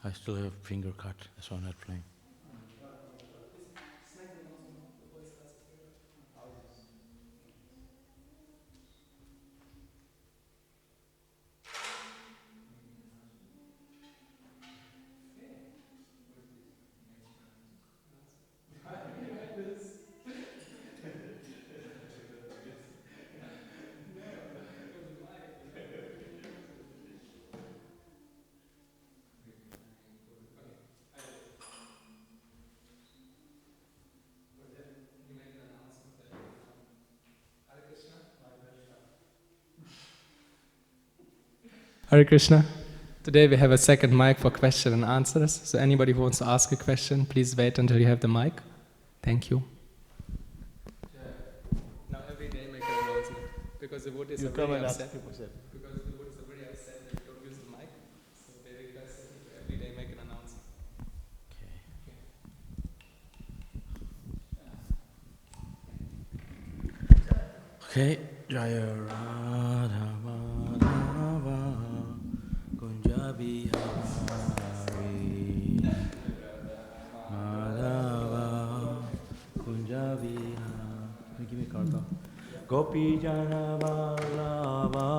I still have finger cut, that's why I'm not playing. Hare Krishna. Today we have a second mic for question and answers. So anybody who wants to ask a question, please wait until you have the mic. Thank you. Now every day make an announcement. Because the wood is very upset. Because the wood is very upset that you don't use the mic. So they request that you every day make an announcement. Okay. Jaya Radha Madhava Kunja Bihari Madhava Kunja Bihari. Give me a card though. Gopi Jana Vallabha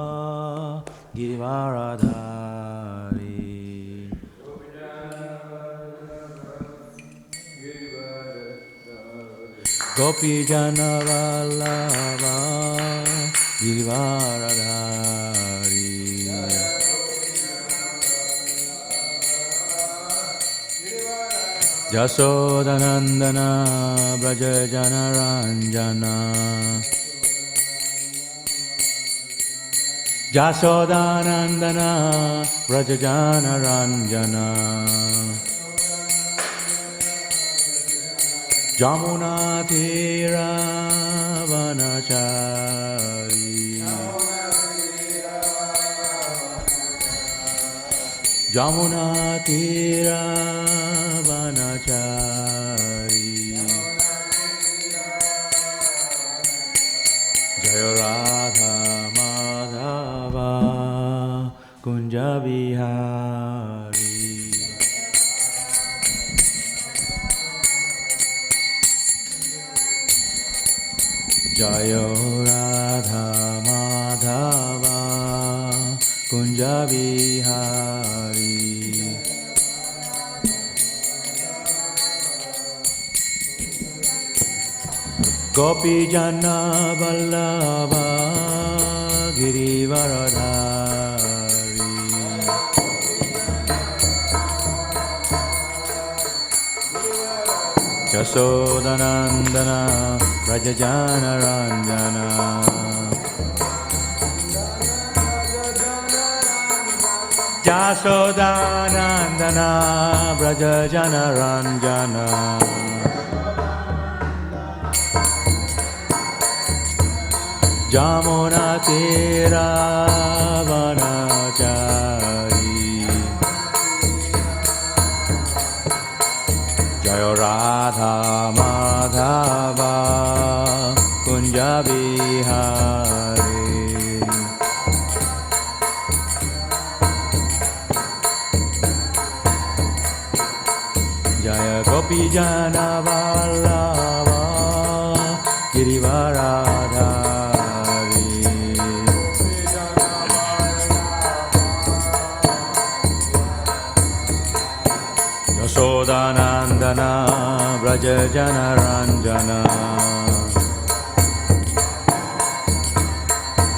Givaradhari Gopi Jana Vallabha Givaradhari Jasodanandana Braja Jana Ranjana Jasodanandana Braja Jana Ranjana Jamuna Tira Vanachari Jamuna Tira Vanachari Jaya Radha Madhava Kunja Vihari Jaya Radha Madhava Kunja Vihari Gopi Jana Vallabha Girivaradhari Jasodanandana Braja Jana Ranjana Jasodanandana Braja Jana Ranjana Jamuna Tira Vanachari Jaya Radha Madhava Kunja Bihari Jaya Gopi Jana Vallabha Girivaradhari Yasodanandana Braja Jana Ranjana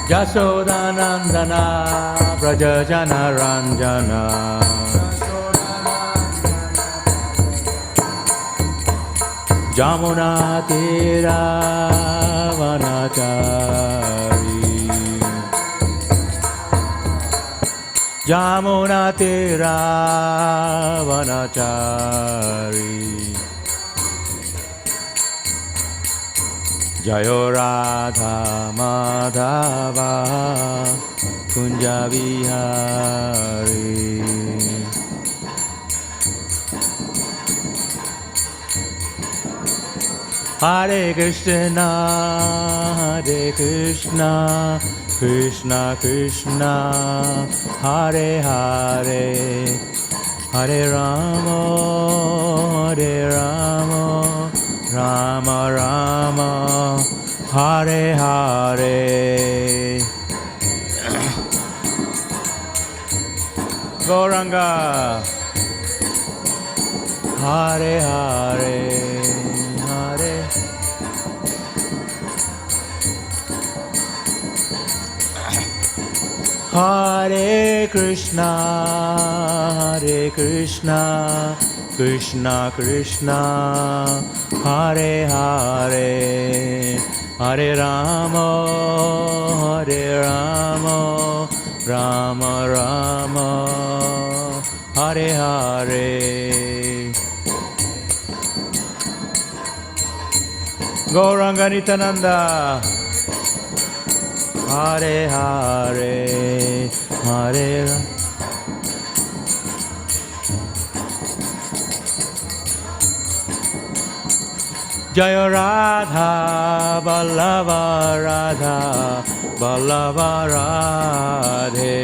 Yasodanandana Braja Jana Ranjana Jamuna Tira Vanachari Jamuna Tira Vanachari Jaya Radha Madhava Kunja Vihari Hare Krishna, Hare Krishna, Krishna Krishna, Hare Hare, Hare Rama, Hare Rama, Rama Rama, Hare Hare. Gauranga, Hare Hare, Hare. Hare Krishna, Hare Krishna, Krishna Krishna, Hare Hare, Hare Rama, Hare Rama, Rama Rama, Hare Hare. Gauranga Nitananda, Hare Hare, Hare Rama. Jaya Radha, Vallabha Radha, Vallabha Radhe.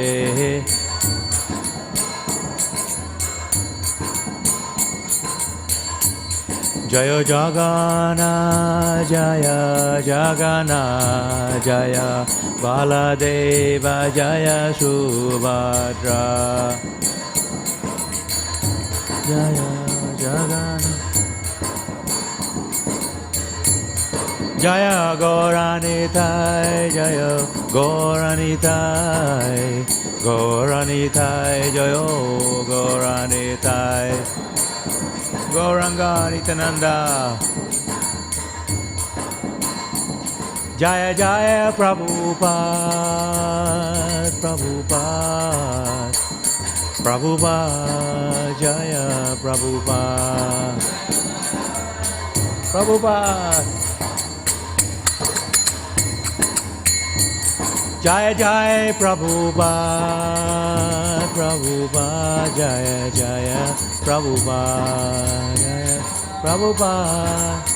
Jaya Jagana, Jaya Jagana, Jaya Baladeva, Jaya Subhadra. Jaya Jagana, Jaya Gauranitai, Jaya Gauranitai, Gauranitai, Jaya Gauranitai. Gauranga Nitananda, Jaya Jaya Prabhupada, Prabhupada, Prabhupada, Jaya Prabhupada, Prabhupada. Jaya Jaya Prabhupada, Prabhupada, Jaya Jaya Prabhupada, Jaya Prabhupada.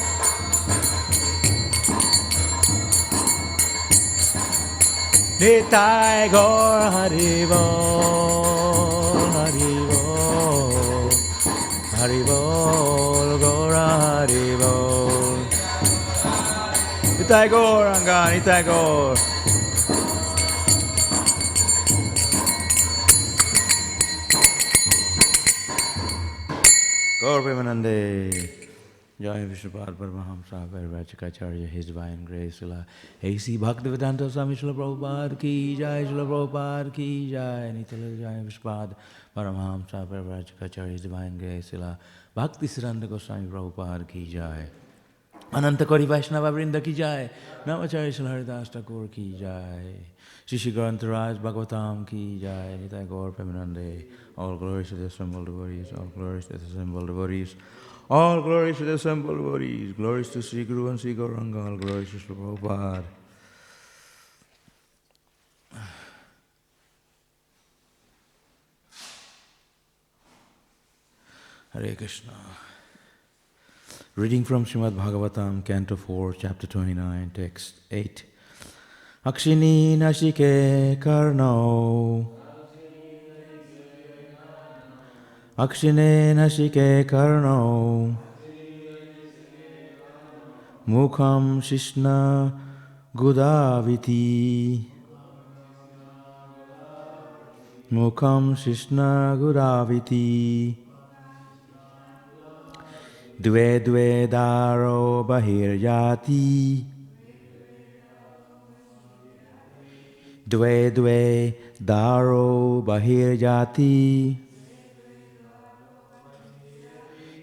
Nitai Gaur Hari Bol, Hari Bol, Hari Bol, Gaur Hari Bol. Nitai Gaur Anga, Nitai Gaur. Gaur Premanande, Jai Vishnupada Paramahamsa, Prabhu-Acharya, His Divine Grace, Srila A.C. Bhaktivedanta Swami Srila Prabhupada Ki Jai, Srila Prabhupada Ki Jai, Nitala Jai Vishnupada Paramahamsa, Prabhu-Acharya, His Divine Grace, Srila Bhaktisiddhanta Goswami Prabhupada Ki Jai, Ananta Kori Vaishnava Vrinda Ki Jai, Namacharya Srila Haridas Thakur Ki Jai, Shri Grantaraj Bhagavatam Ki Jai, Nitai Gaur Premanande. All glories to the assembled devotees, all glories to the assembled devotees, all glories to the assembled devotees, glories to Sri Guru and Sri Gauranga, all glories to Sri Prabhupada. Hare Krishna. Reading from Śrīmad Bhāgavatam, Canto 4, Chapter 29, Text 8. Akshini Nashike Karnau Akshine Nashike Karnau Mukham Shishna Gudaviti Mukham Shishna Gudaviti Dve Dve Daro Bahirjati Dve Dve Daro Bahirjati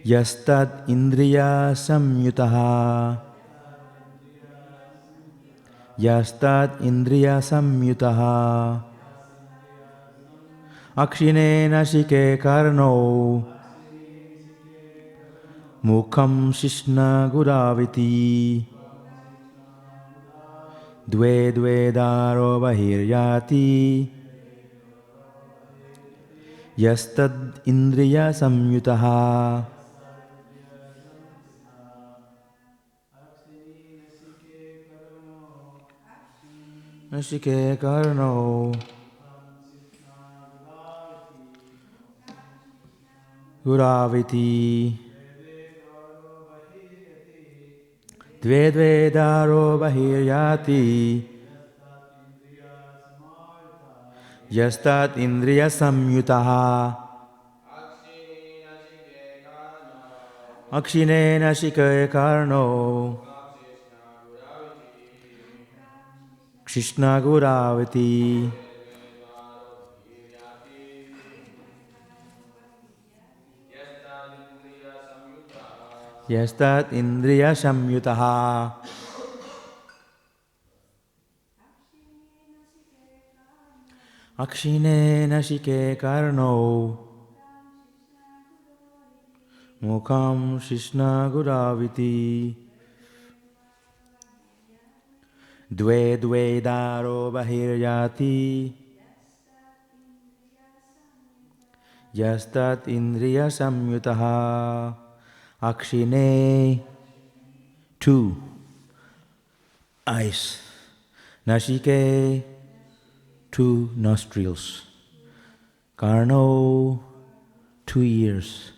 Yastad Indriya Samyutaha Yastad Indriya Samyutaha Akshine Nashike Karno Mukham Shishna Gudaviti Dve Dve Daro Bahirjati Yastad Indriya Samyutaha Nashike Karno Guraviti Dvedvedaro Bahiryati Yastat Indriya Samyutaha Akshinena Shikaya Karno Krishna Guravati Yastat Indriya Samyutaha Akshinena Shike Karno Mukham Krishna Guraviti Dve Dve Daro Bahiryati Yastat Indriya Samyutaha Akshine 2 eyes, Nashike 2 nostrils, Karno 2 ears,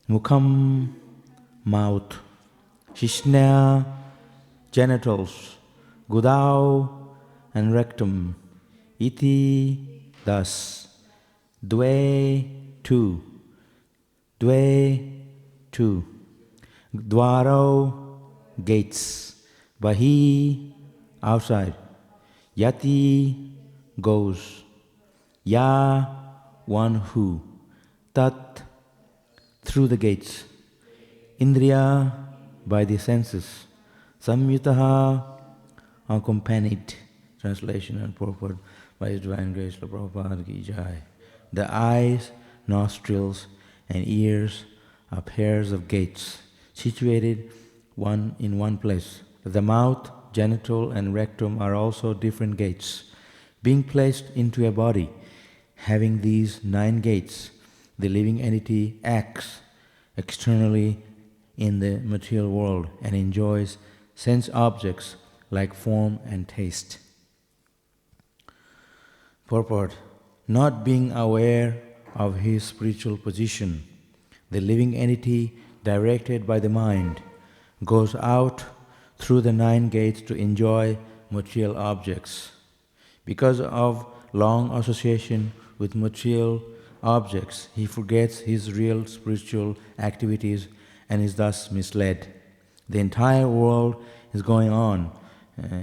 Mukham mouth, Shishna genitals, Gudau and rectum, Iti thus, Dve 2, Dve 2, Dwaro gates, Bahi outside, Yati goes, Ya one who, Tat through the gates, Indriya by the senses, Samyutaha accompanied. Translation and purport by His Divine Grace, Prabhupada ki Jai. The eyes, nostrils and ears are pairs of gates situated in one place. The mouth, genital and rectum are also different gates. Being placed into a body having these 9 gates, the living entity acts externally in the material world and enjoys sense objects like form and taste. Purport: not being aware of his spiritual position, the living entity, directed by the mind, goes out through the 9 gates to enjoy material objects. Because of long association with material objects, he forgets his real spiritual activities and is thus misled. The entire world is going on,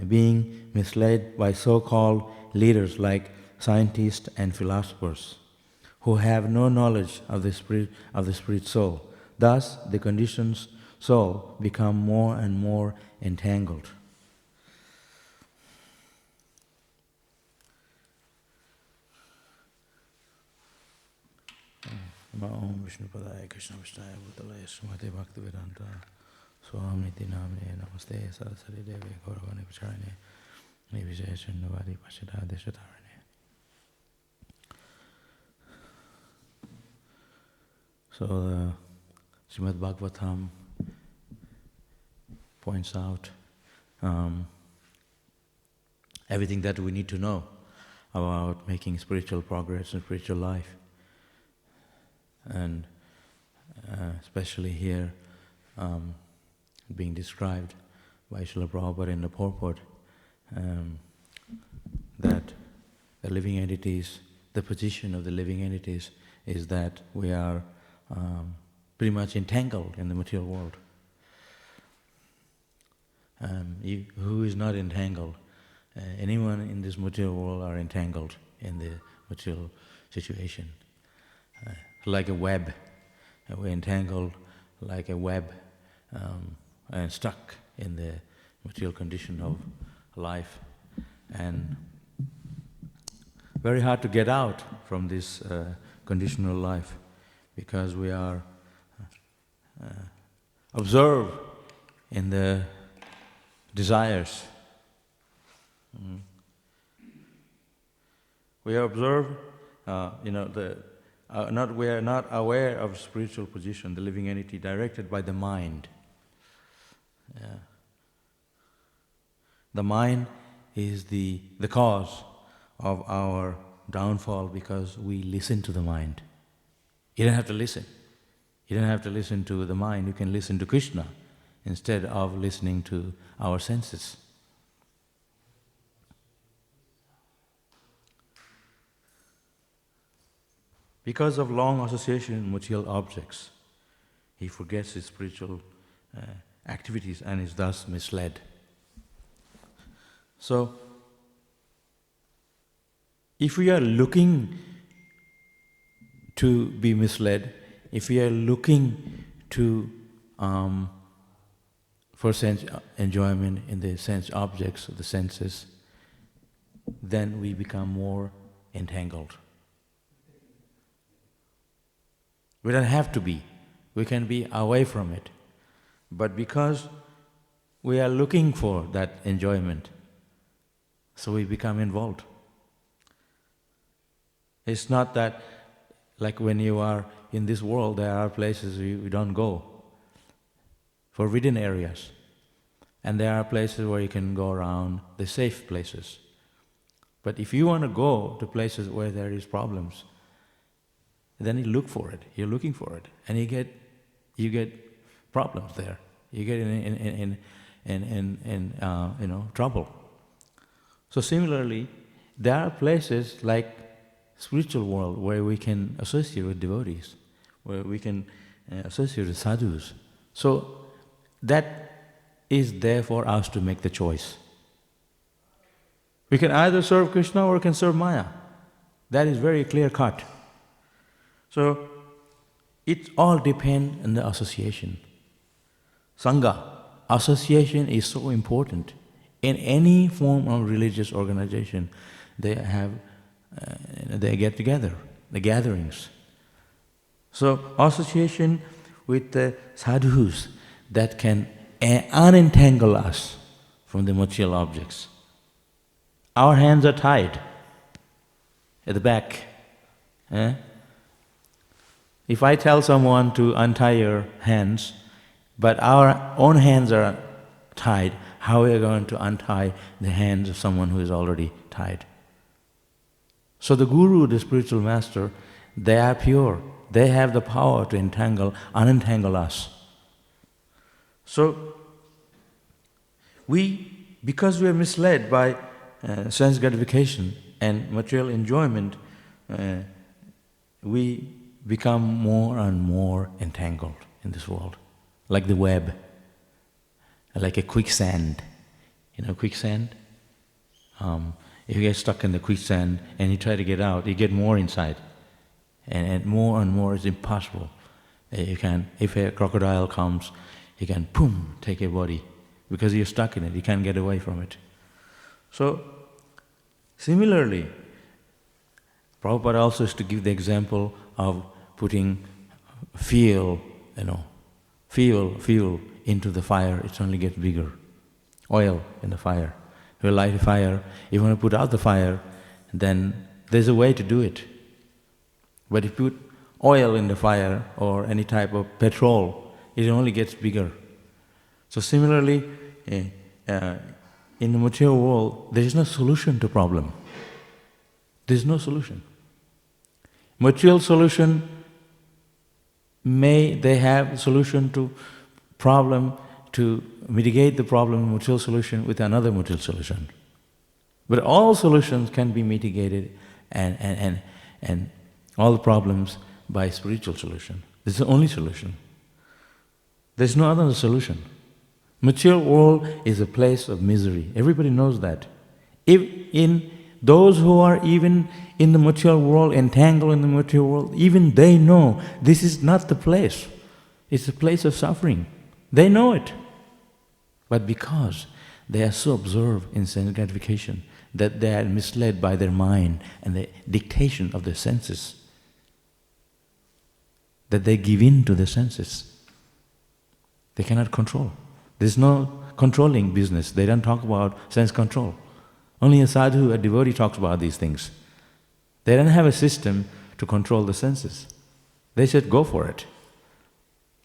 being misled by so-called leaders like scientists and philosophers, who have no knowledge of the spirit soul. Thus, the conditioned soul become more and more entangled. Om Vishnu Padaya Krishna Vishnaya Bhutale Śrīmad Bhaktivedanta Swami Namne Namaste Saraswati Devi Gauravani Pacharane Nivijayachandavadi Pachita Deshatarane. So the Śrīmad Bhāgavatam points out everything that we need to know about making spiritual progress in spiritual life. And especially here being described by Srila Prabhupada in the purport, that the living entities, the position of the living entities is that we are pretty much entangled in the material world. Who is not entangled? Anyone in this material world are entangled in the material situation. Like a web. We're entangled like a web and stuck in the material condition of life. And very hard to get out from this conditional life, because we are absorbed in the desires. We are observed, we are not aware of spiritual position, the living entity, directed by the mind. The mind is the cause of our downfall, because we listen to the mind You don't have to listen. You don't have to listen to the mind. You can listen to Krishna instead of listening to our senses. Because of long association with material objects, he forgets his spiritual activities and is thus misled. So, if we are looking to be misled, if we are looking to for sense enjoyment in the sense objects of the senses, then we become more entangled. We don't have to be. We can be away from it. But because we are looking for that enjoyment, so we become involved. It's not that, like when you are in this world, there are places you don't go, forbidden areas. And there are places where you can go around, the safe places. But if you want to go to places where there is problems, then you look for it. You're looking for it, and you get problems there. You get in trouble. So similarly, there are places like spiritual world where we can associate with devotees, where we can associate with sadhus. So that is there for us to make the choice. We can either serve Krishna or we can serve Maya. That is very clear cut. So it all depends on the association. Sangha, association is so important. In any form of religious organization, they get together, the gatherings. So association with the sadhus that can unentangle us from the material objects. Our hands are tied at the back. If I tell someone to untie your hands, but our own hands are tied, how are we going to untie the hands of someone who is already tied? So the Guru, the spiritual master, they are pure. They have the power to unentangle us. So because we are misled by sense gratification and material enjoyment, we become more and more entangled in this world, like the web, like a quicksand. You know quicksand? If you get stuck in the quicksand and you try to get out, you get more inside. And more is impossible. If a crocodile comes, he can, boom, take your body. Because you're stuck in it, you can't get away from it. So, similarly, Prabhupada also is to give the example of putting fuel into the fire, it only gets bigger. Oil in the fire. You light a fire, you want to put out the fire, then there's a way to do it. But if you put oil in the fire or any type of petrol, it only gets bigger. So similarly, in the material world, there is no solution to problem. There is no solution. Material solution, they have solution to problem, to mitigate the problem, material solution with another material solution. But all solutions can be mitigated and all the problems by spiritual solution. This is the only solution. There's no other solution. Material world is a place of misery. Everybody knows that. If in those who are even in the material world, entangled in the material world, even they know this is not the place. It's a place of suffering. They know it. But because they are so absorbed in sense gratification that they are misled by their mind and the dictation of their senses, that they give in to the senses. They cannot control. There's no controlling business. They don't talk about sense control. Only a sadhu, a devotee talks about these things. They don't have a system to control the senses. They said, go for it.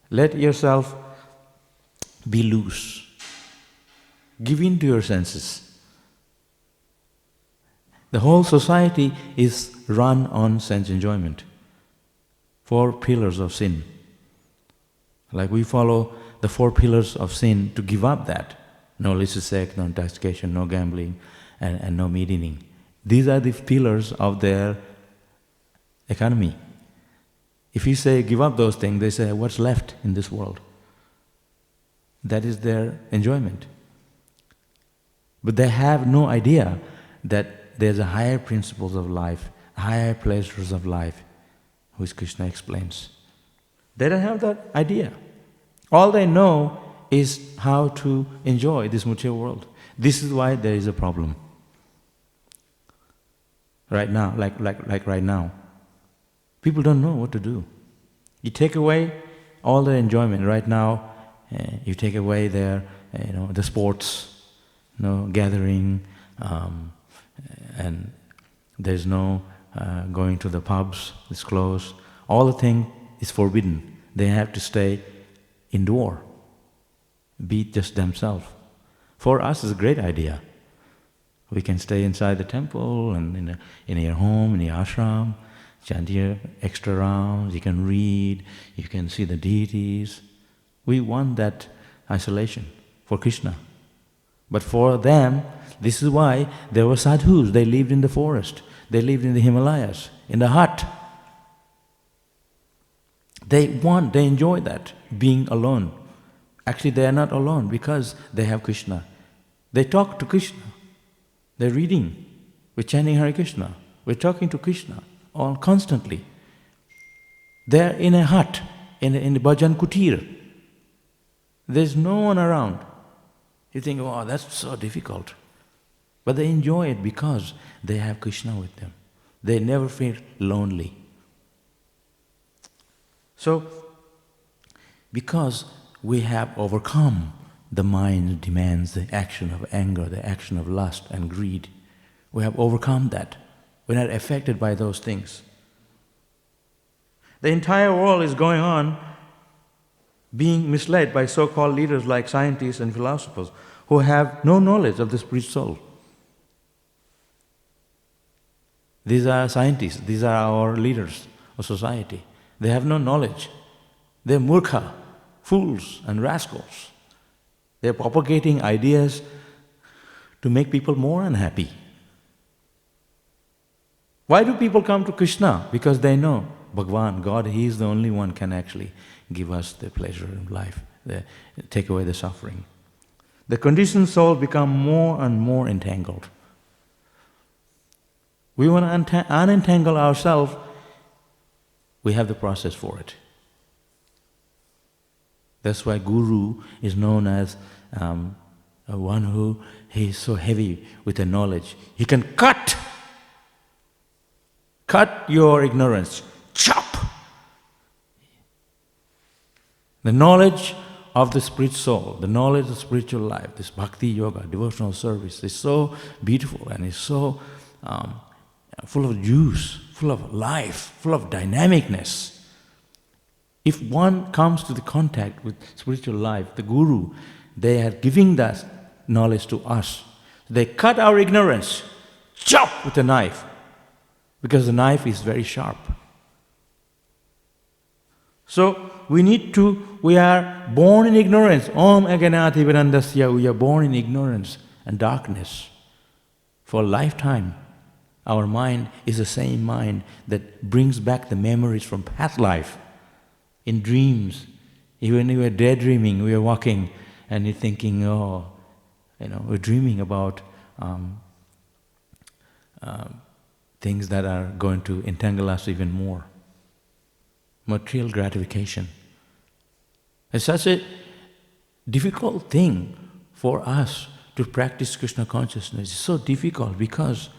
Let yourself be loose. Give in to your senses. The whole society is run on sense enjoyment. 4 pillars of sin. Like we follow the 4 pillars of sin to give up that. No illicit sex, no intoxication, no gambling, and no meat eating. These are the pillars of their economy. If you say give up those things, they say what's left in this world? That is their enjoyment. But they have no idea that there's a higher principles of life, higher pleasures of life, which Krishna explains. They don't have that idea. All they know is how to enjoy this material world. This is why there is a problem. Right now, like right now, people don't know what to do. You take away all their enjoyment. Right now, you take away their, the sports, gathering, and there's no going to the pubs. It's closed. All the thing is forbidden. They have to stay indoor, be just themselves. For us, it's a great idea. We can stay inside the temple and in your home, in your ashram, chant your extra rounds, you can read, you can see the deities. We want that isolation for Krishna. But for them, this is why there were sadhus. They lived in the forest. They lived in the Himalayas, in the hut. They enjoy that, being alone. Actually, they are not alone because they have Krishna. They talk to Krishna. They're reading. We're chanting Hare Krishna. We're talking to Krishna all constantly. They're in a hut, in the bhajan kutir. There's no one around. You think, oh, that's so difficult. But they enjoy it because they have Krishna with them. They never feel lonely. So, because we have overcome the mind's demands, the action of anger, the action of lust and greed, we have overcome that. We're not affected by those things. The entire world is going on being misled by so-called leaders like scientists and philosophers who have no knowledge of the spirit soul. These are scientists, these are our leaders of society. They have no knowledge. They're murkha, fools and rascals. They're propagating ideas to make people more unhappy. Why do people come to Krishna? Because they know Bhagavan, God, He is the only one can actually give us the pleasure in life, take away the suffering. The conditioned soul become more and more entangled. We want to unentangle ourselves, we have the process for it. That's why Guru is known as one who he is so heavy with the knowledge. He can cut your ignorance, chop. The knowledge of the spirit soul, the knowledge of spiritual life, this bhakti yoga, devotional service is so beautiful and is so full of juice, full of life, full of dynamicness. If one comes to the contact with spiritual life, the Guru, they are giving that knowledge to us. They cut our ignorance, chop with a knife, because the knife is very sharp. So we are born in ignorance. Om aganati virandasya, we are born in ignorance and darkness. For a lifetime, our mind is the same mind that brings back the memories from past life. In dreams, even when we are daydreaming, we are walking and you're thinking, we're dreaming about things that are going to entangle us even more. Material gratification. It's such a difficult thing for us to practice Krishna consciousness. It's so difficult because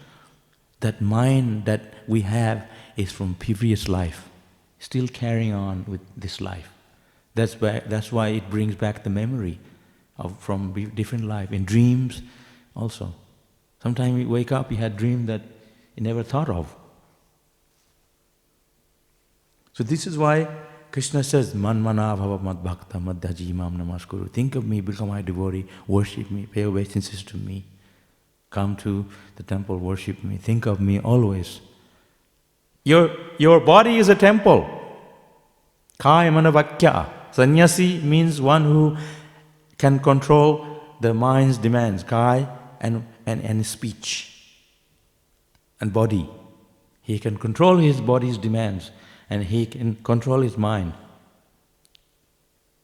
that mind that we have is from previous life, still carrying on with this life. That's why it brings back the memory from different life. In dreams also. Sometimes you wake up, you had a dream that you never thought of. So this is why Krishna says, Man mana bhava mad bhakta madhyaji mam namaskuru. Think of me, become my devotee, worship me, pay obeisances to me. Come to the temple, worship me, think of me always. Your body is a temple. Kaya manavakya. Sannyasi means one who can control the mind's demands, kaya and speech and body. He can control his body's demands and he can control his mind.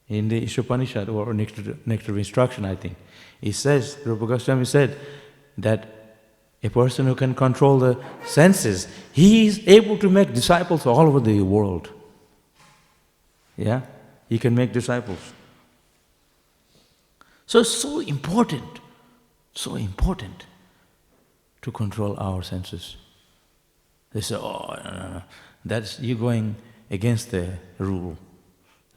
In the Ishopanishad, or Nectar of Instruction, I think, he says, Prabhupada Swami said, that a person who can control the senses, he is able to make disciples all over the world. Yeah? He can make disciples. So it's so important to control our senses. They say, oh, no. That's you going against the rule.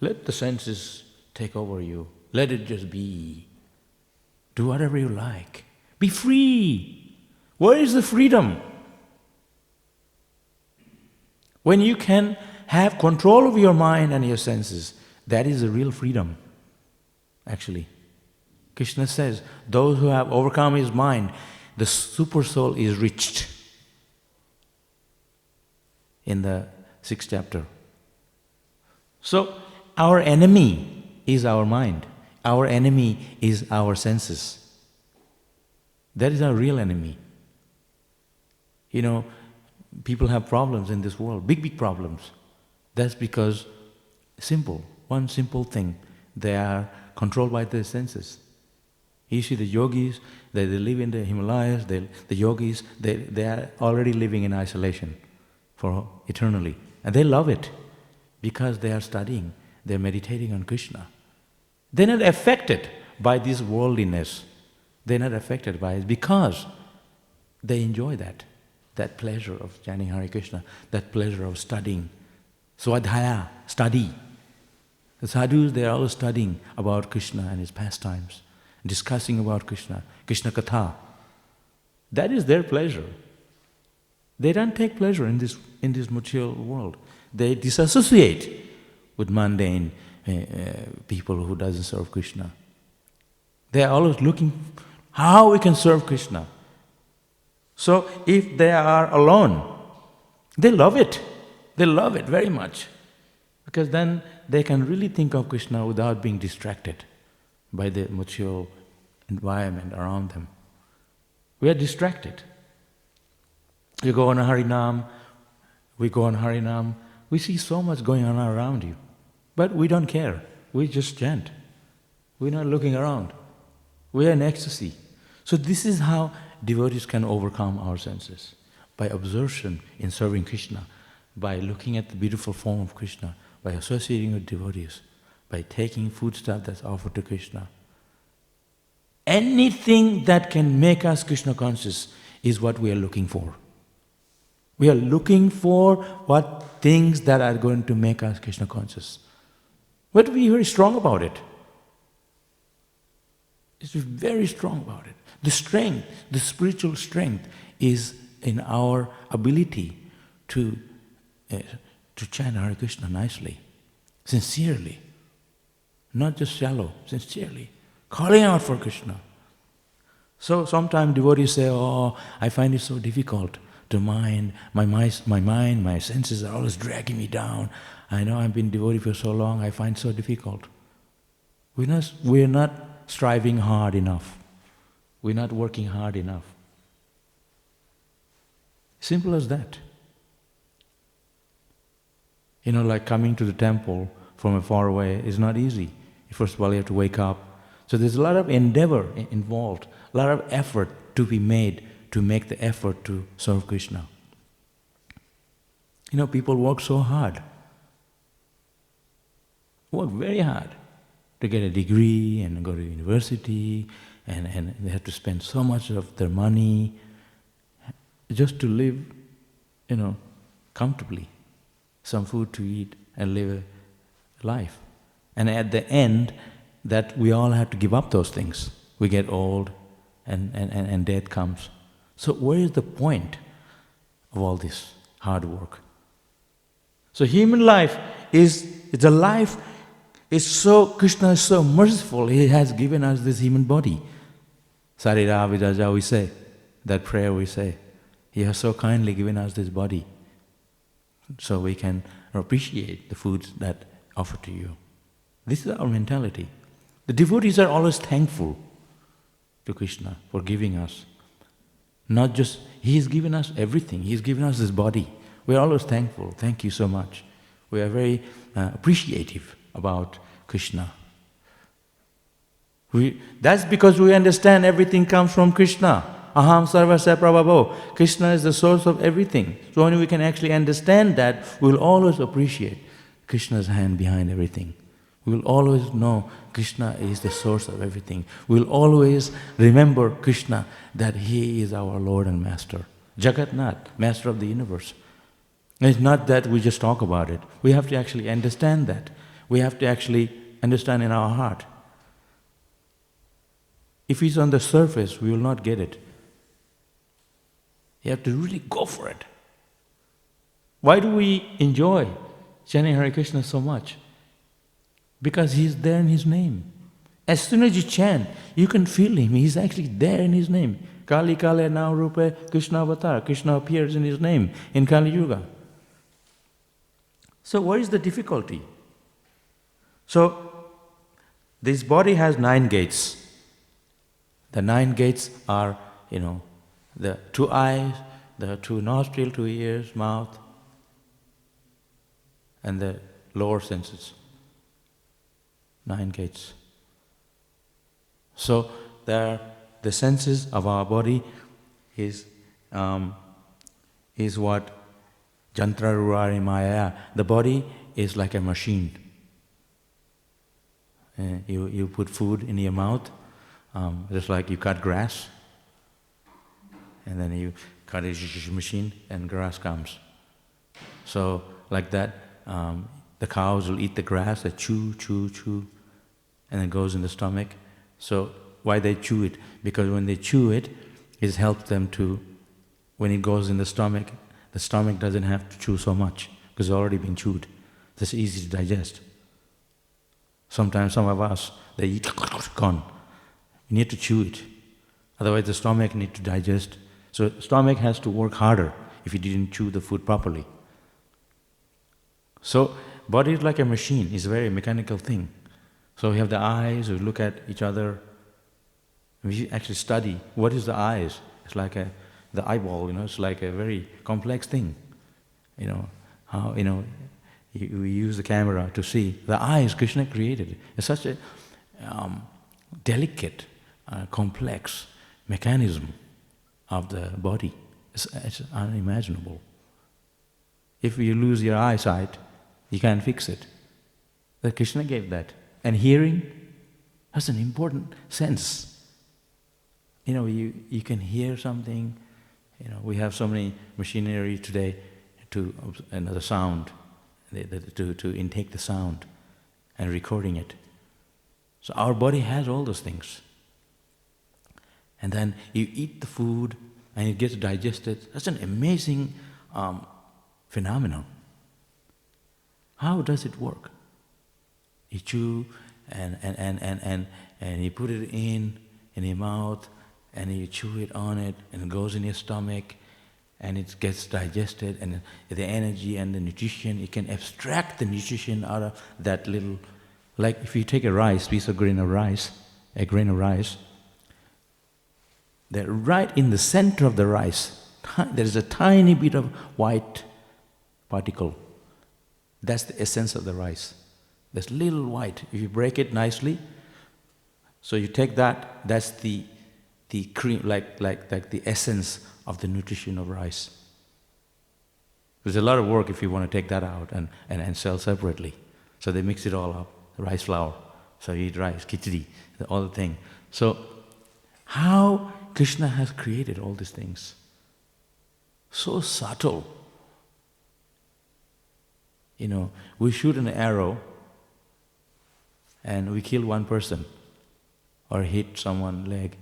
Let the senses take over you. Let it just be. Do whatever you like. Be free. Where is the freedom? When you can have control of your mind and your senses, that is the real freedom, actually. Krishna says, those who have overcome his mind, the super soul is reached. In the 6th chapter. So, our enemy is our mind. Our enemy is our senses. That is our real enemy. You know, people have problems in this world, big problems. That's because one simple thing, they are controlled by their senses. You see the yogis, they live in the Himalayas, the yogis, they are already living in isolation for eternally. And they love it because they are studying, they are meditating on Krishna. They're not affected by this worldliness. They're not affected by it because they enjoy that pleasure of chanting Hare Krishna, that pleasure of studying. Swadhyaya, study. The sadhus, they are all studying about Krishna and his pastimes, discussing about Krishna, Krishna Katha. That is their pleasure. They don't take pleasure in this material world. They disassociate with mundane people who doesn't serve Krishna. They are always looking how we can serve Krishna. So if they are alone, they love it. They love it very much. Because then they can really think of Krishna without being distracted by the material environment around them. We are distracted. You go on Harinam, we go on Harinam, we see so much going on around you. But we don't care. We just chant. We're not looking around. We are in ecstasy. So this is how devotees can overcome our senses. By absorption in serving Krishna, by looking at the beautiful form of Krishna, by associating with devotees, by taking foodstuff that's offered to Krishna. Anything that can make us Krishna conscious is what we are looking for. We are looking for what things that are going to make us Krishna conscious. We have to be very strong about it. It's very strong about it. The strength, the spiritual strength is in our ability to chant Hare Krishna nicely, sincerely, not just shallow, sincerely, calling out for Krishna. So sometimes devotees say, oh, I find it so difficult to mind, my senses are always dragging me down. I know I've been devotee for so long, I find it so difficult. We're not striving hard enough. We're not working hard enough. Simple as that. You know, like coming to the temple from far away is not easy. First of all, you have to wake up. So there's a lot of endeavor involved, a lot of effort to be made to make the effort to serve Krishna. You know, people work so hard, work very hard to get a degree and go to university, and they have to spend so much of their money just to live, you know, comfortably, some food to eat and live a life. And at the end, that we all have to give up those things. We get old and death comes. So where is the point of all this hard work? So human life it's a life, Krishna is so merciful, He has given us this human body. Sarira Vidaja we say, that prayer we say. He has so kindly given us this body so we can appreciate the foods that offer to you. This is our mentality. The devotees are always thankful to Krishna for giving us. Not just, He has given us everything. He has given us His body. We are always thankful. Thank you so much. We are very appreciative about Krishna. That's because we understand everything comes from Krishna. Aham sarvasya prabhavo. Krishna is the source of everything. So when we can actually understand that, we will always appreciate Krishna's hand behind everything. We will always know Krishna is the source of everything. We will always remember Krishna, that He is our Lord and Master. Jagatnath, Master of the universe. It's not that we just talk about it. We have to actually understand that. We have to actually understand in our heart. If it's on the surface, we will not get it. You have to really go for it. Why do we enjoy chanting Hare Krishna so much? Because He's there in His name. As soon as you chant, you can feel Him. He's actually there in His name. Kali Kale Now Rupe Krishna Avatar. Krishna appears in His name in Kali Yuga. So what is the difficulty? So this body has 9 gates. The 9 gates are, the 2 eyes, the 2 nostrils, 2 ears, mouth, and the lower senses. 9 gates. So the senses of our body is what Jantra Rurari Maya. The body is like a machine. You put food in your mouth, just like you cut grass, and then you cut a machine and grass comes. So like that, the cows will eat the grass, they chew, and it goes in the stomach. So why they chew it? Because when they chew it, it helps them to, when it goes in the stomach doesn't have to chew so much because it's already been chewed. It's easy to digest. Sometimes some of us, they eat, gone. You need to chew it. Otherwise the stomach needs to digest. So stomach has to work harder if you didn't chew the food properly. So body is like a machine, it's a very mechanical thing. So we have the eyes, we look at each other. We actually study what is the eyes. It's like the eyeball, it's like a very complex thing. How, we use the camera to see. The eyes Krishna created. It's such a delicate, complex mechanism of the body. It's unimaginable. If you lose your eyesight, you can't fix it. But Krishna gave that. And hearing has an important sense. You can hear something. We have so many machinery today to the sound, to intake the sound and recording it. So our body has all those things. And then you eat the food and it gets digested. That's an amazing phenomenon. How does it work? You chew and you put it in your mouth and you chew it on it and it goes in your stomach and it gets digested, and the energy and the nutrition, you can abstract the nutrition out of that little, like if you take a grain of rice, that right in the center of the rice, there is a tiny bit of white particle. That's the essence of the rice. This little white, if you break it nicely, so you take that, that's the cream, like the essence of the nutrition of rice. There's a lot of work if you want to take that out and sell separately. So they mix it all up, the rice flour. So you eat rice, khichdi, all the thing. So how Krishna has created all these things? So subtle. We shoot an arrow and we kill one person or hit someone's leg,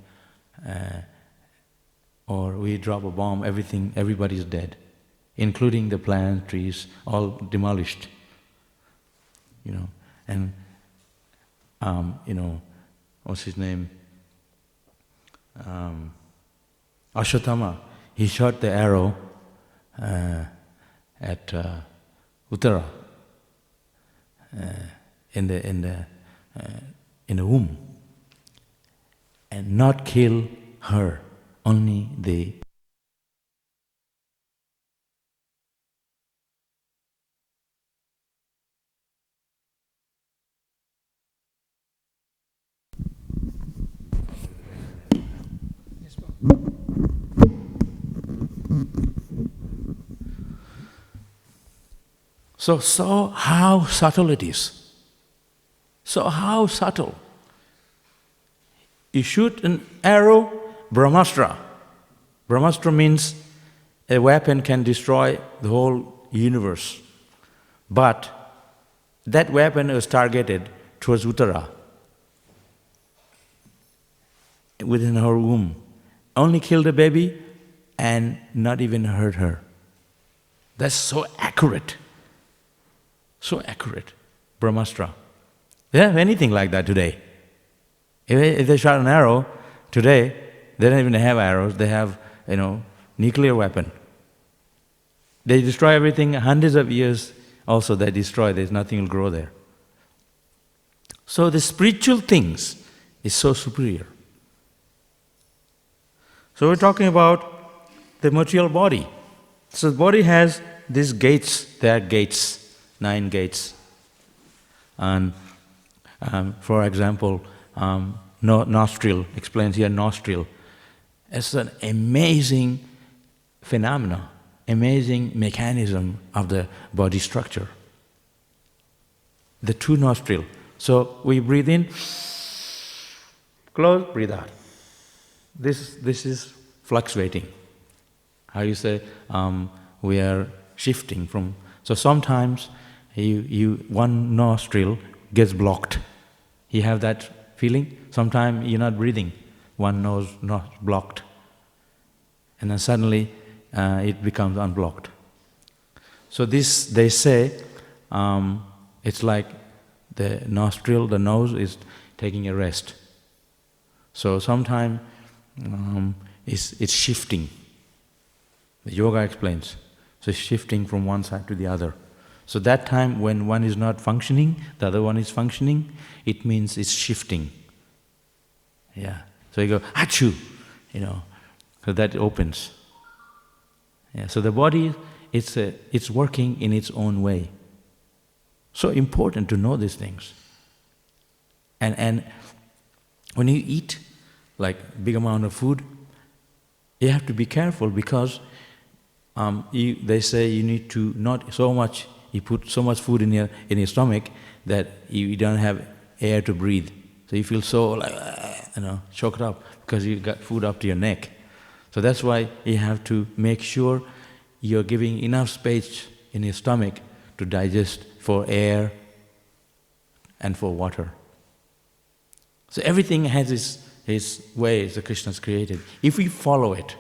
or we drop a bomb, everybody's dead, including the plants, trees, all demolished. And what's his name? Ashwatthama, he shot the arrow at Uttara, in the womb, and not kill her, only the So how subtle it is. So how subtle. You shoot an arrow, Brahmastra. Brahmastra means a weapon can destroy the whole universe. But that weapon was targeted towards Uttara, within her womb. Only killed the baby and not even hurt her. That's so accurate. So accurate. Brahmastra. They don't have anything like that today. If they shot an arrow today, they don't even have arrows, they have, nuclear weapon. They destroy everything, hundreds of years also they destroy, there's nothing will grow there. So the spiritual things is so superior. So we're talking about the material body. So the body has these gates, there are gates, 9 gates. And for example, nostril, explains here nostril. It's an amazing phenomena, amazing mechanism of the body structure. The 2 nostril. So we breathe in, close, breathe out. This is fluctuating. How you say, we are shifting from. So sometimes one nostril gets blocked. You have that feeling? Sometimes you're not breathing, one nose not blocked. And then suddenly it becomes unblocked. So this, they say, it's like the nostril, the nose is taking a rest. So sometimes it's shifting. The yoga explains. So it's shifting from one side to the other. So that time when one is not functioning, the other one is functioning, it means it's shifting. Yeah. So you go, achoo, so that opens. Yeah. So the body, it's working in its own way. So important to know these things. And when you eat like big amount of food, you have to be careful because they say you need to not so much. You put so much food in your stomach that you don't have air to breathe. So you feel so choked up because you got food up to your neck. So that's why you have to make sure you're giving enough space in your stomach to digest for air and for water. So everything has its ways that Krishna's created, if we follow it.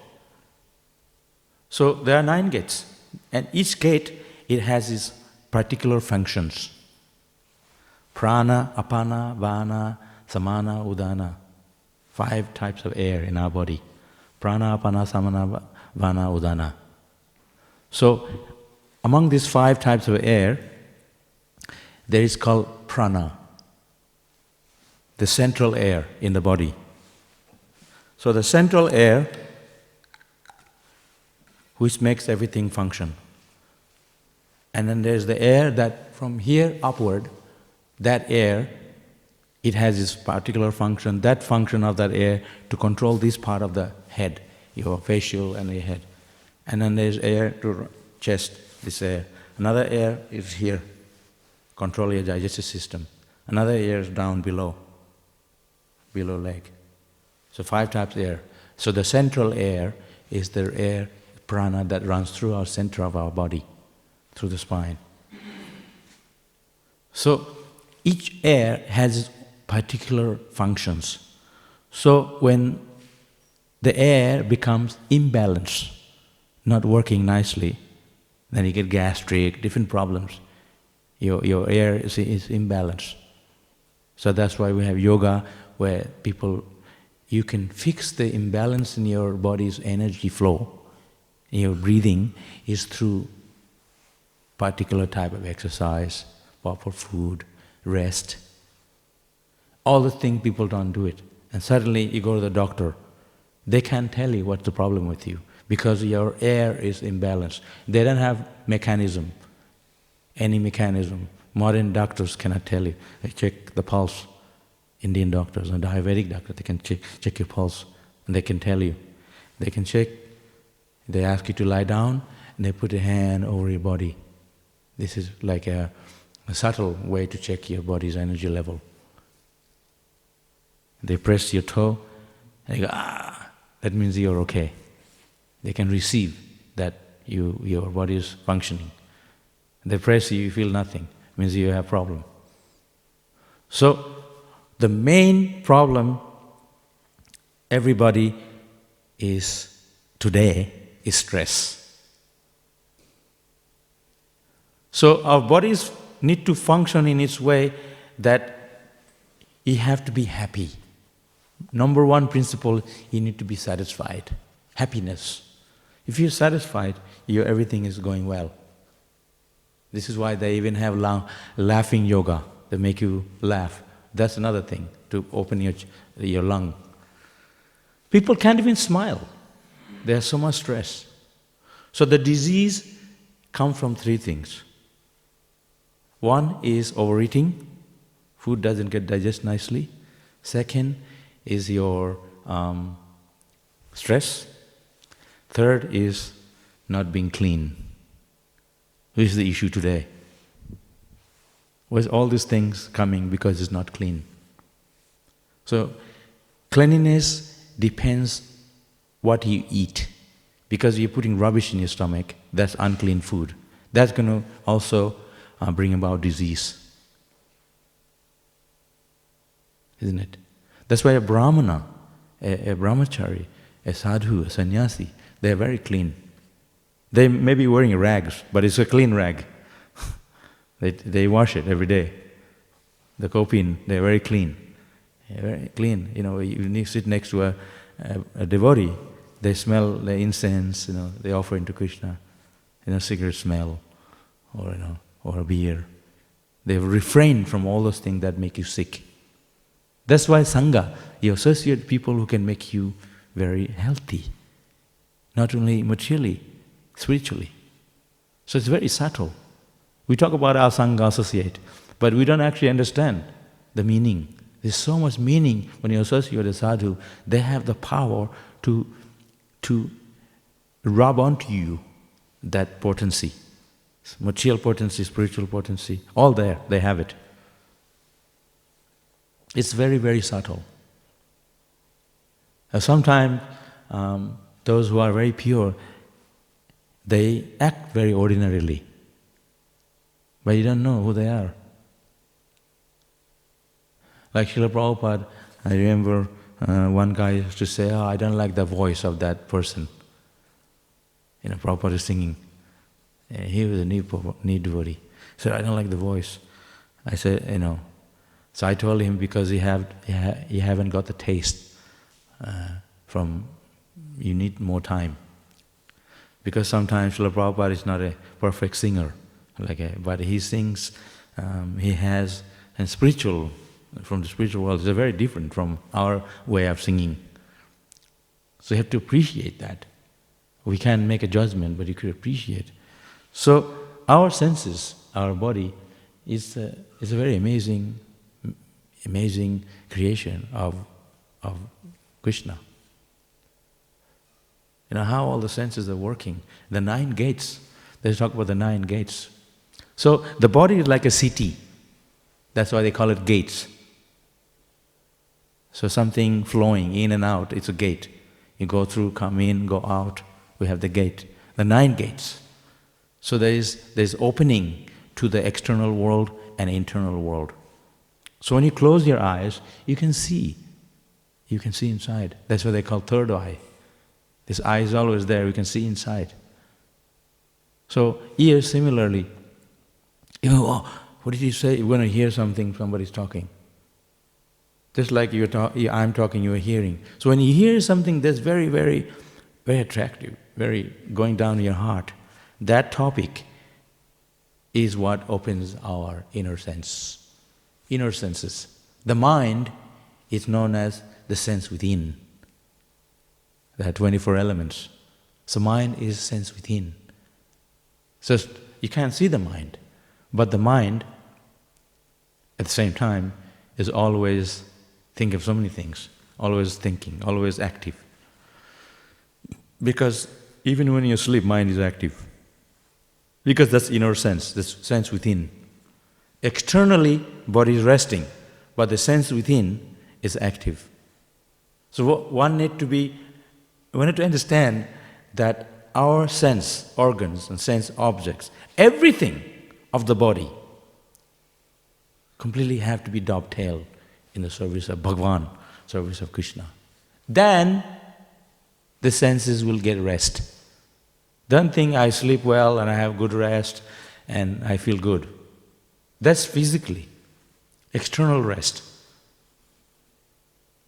So there are 9 gates, and each gate, it has its particular functions. Prana, apana, vana, samana, udana. 5 types of air in our body. Prana, apana, samana, vana, udana. So among these 5 types of air, there is called prana, the central air in the body. So the central air, which makes everything function. And then there's the air that from here upward, that air, it has its particular function, that function of that air to control this part of the head, your facial and your head. And then there's air to chest, this air. Another air is here, control your digestive system. Another air is down below leg. So 5 types of air. So the central air is the air, prana, that runs through our center of our body, through the spine. So each air has particular functions. So when the air becomes imbalanced, not working nicely, then you get gastric, different problems. Your air is imbalanced. So that's why we have yoga, where you can fix the imbalance in your body's energy flow. Your breathing is through particular type of exercise, proper food, rest. All the things people don't do it. And suddenly you go to the doctor. They can't tell you what's the problem with you because your air is imbalanced. They don't have mechanism, any mechanism. Modern doctors cannot tell you. They check the pulse. Indian doctors and Ayurvedic doctors, they can check your pulse and they can tell you. They can check, they ask you to lie down and they put a hand over your body. This is like a subtle way to check your body's energy level. They press your toe and they go, that means you're okay. They can receive that your body is functioning. They press you, you feel nothing, means you have a problem. So, the main problem everybody is today is stress. So our bodies need to function in its way that you have to be happy. Number one principle, you need to be satisfied. Happiness. If you're satisfied, everything is going well. This is why they even have laughing yoga. They make you laugh. That's another thing, to open your lung. People can't even smile. There's so much stress. So the disease comes from three things. One is overeating. Food doesn't get digested nicely. Second is your stress. Third is not being clean. Which is the issue today. Where's all these things coming because it's not clean? So, cleanliness depends what you eat. Because you're putting rubbish in your stomach, that's unclean food. That's going to also bring about disease. Isn't it? That's why a brahmana, a brahmachari, a sadhu, a sannyasi, they're very clean. They may be wearing rags, but it's a clean rag. They wash it every day. The kopin, they're very clean. They're very clean. You sit next to a devotee, they smell the incense, they offer into Krishna, cigarette smell, or a beer. They've refrained from all those things that make you sick. That's why Sangha, you associate people who can make you very healthy, not only materially, spiritually. So it's very subtle. We talk about our Sangha associate, but we don't actually understand the meaning. There's so much meaning when you associate with a sadhu. They have the power to rub onto you that potency. Material potency, spiritual potency, all there, they have it. It's very, very subtle. Sometimes those who are very pure, they act very ordinarily, but you don't know who they are. Like Srila Prabhupada, I remember one guy used to say, I don't like the voice of that person. Prabhupada is singing. He was a new devotee. He said, I don't like the voice. I said, So I told him, because you haven't got the taste you need more time. Because sometimes Srila Prabhupada is not a perfect singer, but he sings, he has, and from the spiritual world, is very different from our way of singing. So you have to appreciate that. We can't make a judgment, but you could appreciate. So our senses, our body, is a very amazing creation of Krishna. How all the senses are working. The 9 gates, they talk about the 9 gates. So the body is like a city. That's why they call it gates. So something flowing in and out, it's a gate. You go through, come in, go out, we have the gate. The 9 gates. So there's opening to the external world and internal world. So when you close your eyes, you can see. You can see inside. That's what they call third eye. This eye is always there, we can see inside. So ears similarly. What did you say? You're going to hear something, somebody's talking. Just like I'm talking, you're hearing. So when you hear something that's very, very, very attractive, very going down your heart, that topic is what opens our inner senses. The mind is known as the sense within. There are 24 elements. So mind is sense within. So you can't see the mind, but the mind, at the same time, is always thinking of so many things, always thinking, always active. Because even when you sleep, mind is active. Because that's inner sense, that's sense within. Externally, body is resting, but the sense within is active. So one need to understand that our sense organs and sense objects, everything of the body, completely have to be dovetailed in the service of Bhagavan, service of Krishna. Then the senses will get rest. Don't think I sleep well and I have good rest and I feel good. That's physically, external rest.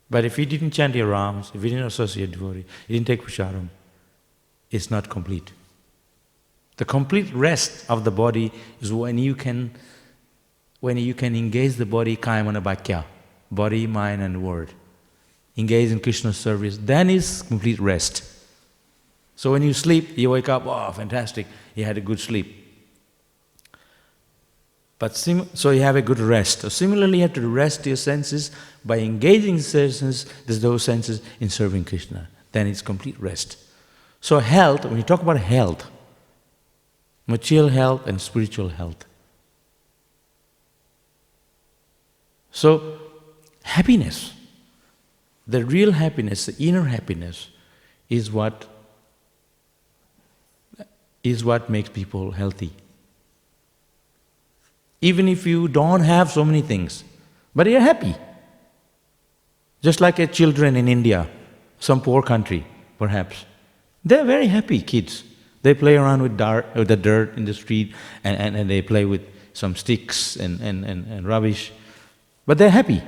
But if you didn't chant your Rams, if you didn't associate devotee, you didn't take Pusharam, it's not complete. The complete rest of the body is when you can engage the body, kaya, mana, bhakya, body, mind and word. Engage in Krishna's service, then is complete rest. So when you sleep, you wake up, oh, fantastic, you had a good sleep. But so you have a good rest. So similarly, you have to rest your senses by engaging those senses in serving Krishna. Then it's complete rest. So health, when you talk about health, material health and spiritual health. So happiness, the real happiness, the inner happiness, is what makes people healthy. Even if you don't have so many things, but you're happy. Just like children in India, some poor country, perhaps. They're very happy kids. They play around with the dirt in the street and they play with some sticks and rubbish. But they're happy.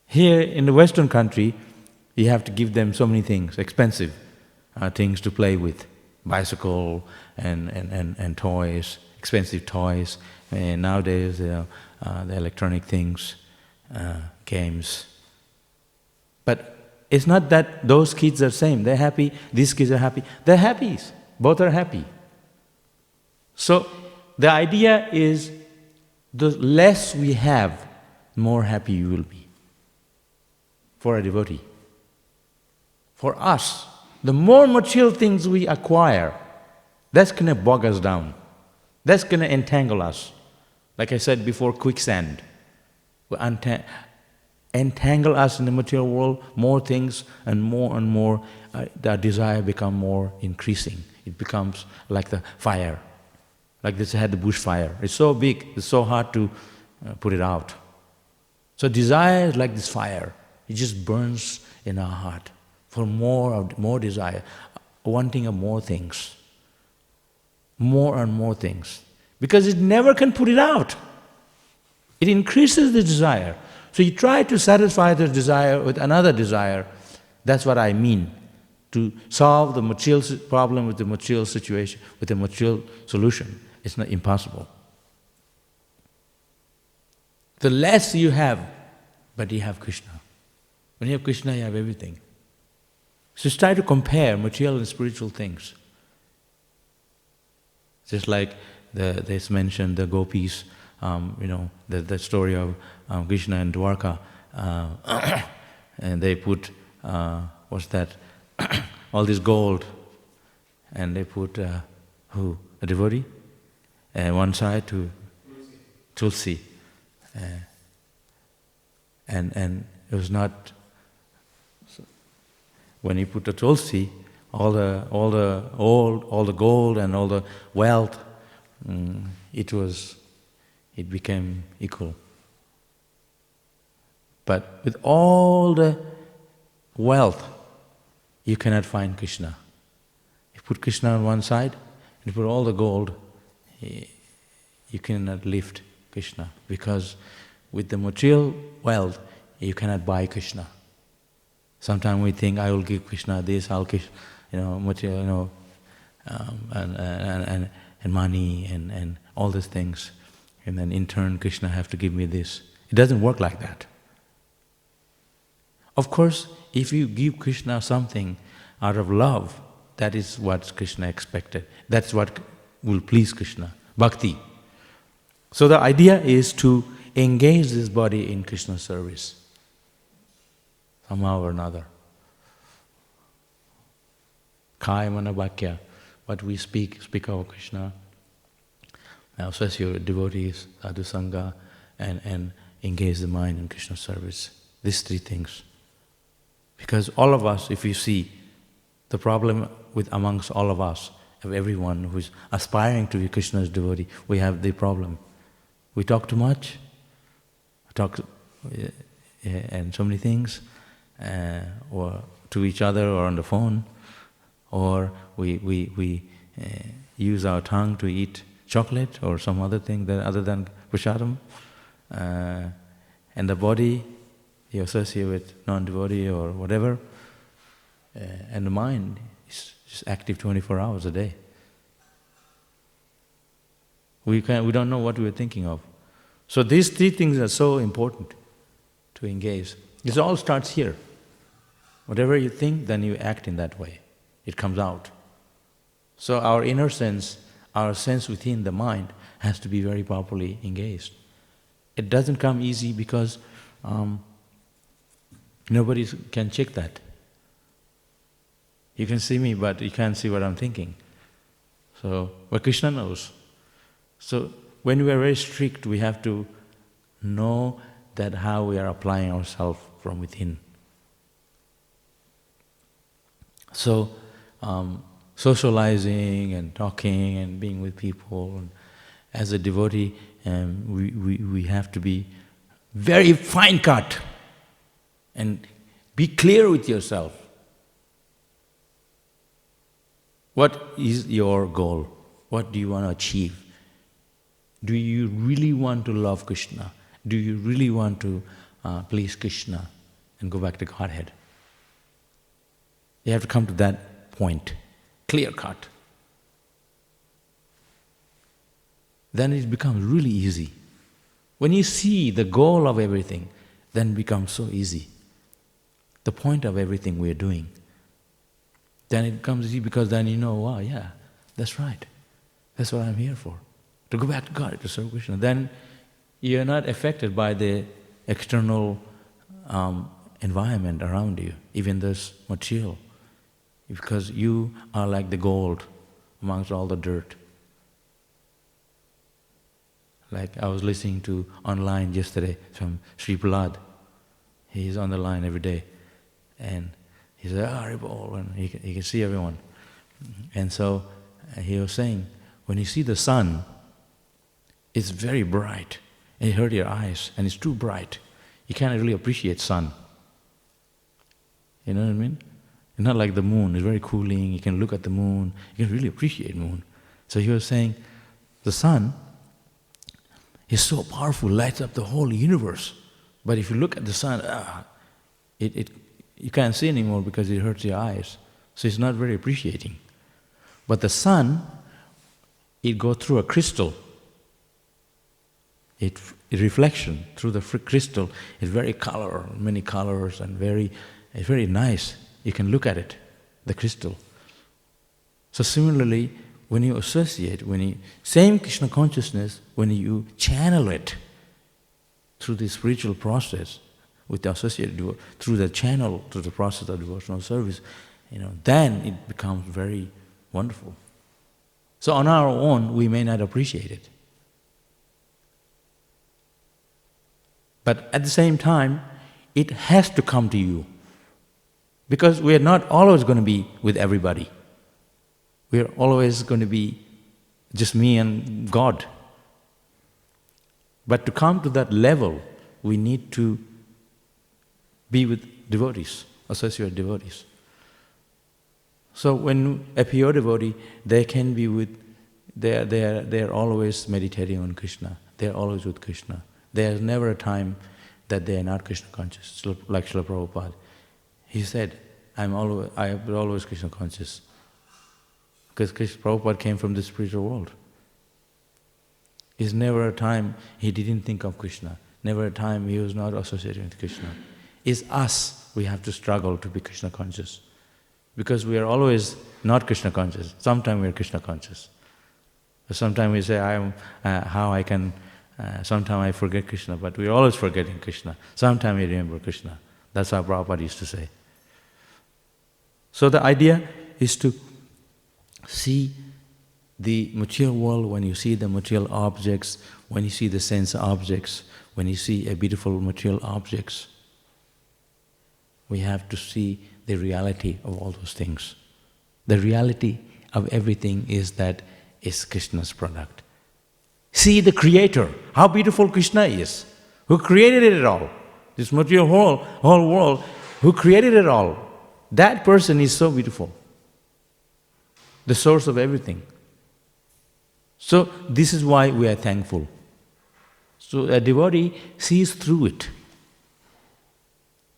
Here in the Western country, you have to give them so many things, expensive things to play with. Bicycle and toys, expensive toys. And nowadays, the electronic things, games. But it's not that those kids are the same. They're happy, these kids are happy. They're happy. Both are happy. So the idea is the less we have, more happy you will be. For a devotee. For us, the more material things we acquire, that's going to bog us down. That's going to entangle us. Like I said before, quicksand. Will entangle us in the material world, more things and more, the desire become more increasing. It becomes like the fire. Like this had the bushfire. It's so big, it's so hard to put it out. So desire is like this fire. It just burns in our heart for more desire, wanting of more things. More and more things. Because it never can put it out. It increases the desire. So you try to satisfy the desire with another desire. That's what I mean. To solve the material problem with the material situation, with the material solution, it's not impossible. The less you have, but you have Krishna. When you have Krishna, you have everything. So just try to compare material and spiritual things. Just like they mentioned the gopis, the story of Krishna and Dwarka, and they put, what's that, all this gold, and they put, who? A devotee? One side to Tulsi. And it was not, when you put the Tulsi, all the gold and all the wealth, it became equal. But with all the wealth, you cannot find Krishna. You put Krishna on one side, and you put all the gold, you cannot lift Krishna, because with the material wealth, you cannot buy Krishna. Sometimes we think, I will give Krishna this, I'll give, material, and and money and all these things. And then in turn, Krishna have to give me this. It doesn't work like that. Of course, if you give Krishna something out of love, that is what Krishna expected. That's what will please Krishna. Bhakti. So the idea is to engage this body in Krishna's service, somehow or another. Kaya mana vakya, what we speak of Krishna, associate with devotees, sadhu sangha, and engage the mind in Krishna's service. These three things. Because all of us, if you see the problem with amongst all of us, of everyone who is aspiring to be Krishna's devotee, we have the problem. We talk too much, and so many things, or to each other or on the phone, or we use our tongue to eat chocolate or some other thing other than prasadam, and the body you associate with non-devotee or whatever, and the mind is just active 24 hours a day. We don't know what we're thinking of. So these three things are so important to engage. It all starts here. Whatever you think, then you act in that way. It comes out. So our inner sense, our sense within the mind, has to be very properly engaged. It doesn't come easy because nobody can check that. You can see me, but you can't see what I'm thinking. But Krishna knows. So when we are very strict, we have to know that how we are applying ourselves from within. So socializing and talking and being with people, and as a devotee, we have to be very fine cut and be clear with yourself. What is your goal? What do you want to achieve? Do you really want to love Krishna? Do you really want to please Krishna and go back to Godhead? You have to come to that point, clear cut. Then it becomes really easy. When you see the goal of everything, then it becomes so easy. The point of everything we are doing. Then it becomes easy because then you know, wow, yeah, that's right. That's what I'm here for. To go back to God, to serve Krishna. Then you're not affected by the external environment around you, even this material. Because you are like the gold amongst all the dirt. Like I was listening to online yesterday from Prabhupada. He's on the line every day. And he said, Hare, and he can see everyone. And so he was saying, when you see the sun, it's very bright. And it hurts your eyes, and it's too bright. You can't really appreciate sun. You know what I mean? It's not like the moon, it's very cooling, you can look at the moon, you can really appreciate moon. So he was saying, the sun is so powerful, lights up the whole universe. But if you look at the sun, you can't see anymore because it hurts your eyes. So it's not very appreciating. But the sun, it goes through a crystal. It reflection through the crystal is very many colors, and it's very nice. You can look at it, the crystal. So similarly, when you associate, same Krishna consciousness, when you channel it through the spiritual process, with the associated through the channel, through the process of devotional service, then it becomes very wonderful. So on our own, we may not appreciate it. But at the same time, it has to come to you. Because we are not always going to be with everybody. We are always going to be just me and God. But to come to that level, we need to be with devotees, associate devotees. So when a pure devotee, they can be with, they are always meditating on Krishna. They are always with Krishna. There is never a time that they are not Krishna conscious, like Srila Prabhupada. He said, I am always Krishna conscious. Because Prabhupada came from the spiritual world. is never a time he didn't think of Krishna, never a time he was not associated with Krishna. It's us, we have to struggle to be Krishna conscious. Because we are always not Krishna conscious. Sometimes we are Krishna conscious. Sometimes we say, sometimes I forget Krishna, but we are always forgetting Krishna. Sometimes we remember Krishna. That's how Prabhupada used to say. So the idea is to see the material world. When you see the material objects, when you see the sense objects, when you see a beautiful material objects, we have to see the reality of all those things. The reality of everything is that it's Krishna's product. See the Creator, how beautiful Krishna is, who created it all. This material whole world, who created it all. That person is so beautiful. The source of everything. So this is why we are thankful. So a devotee sees through it.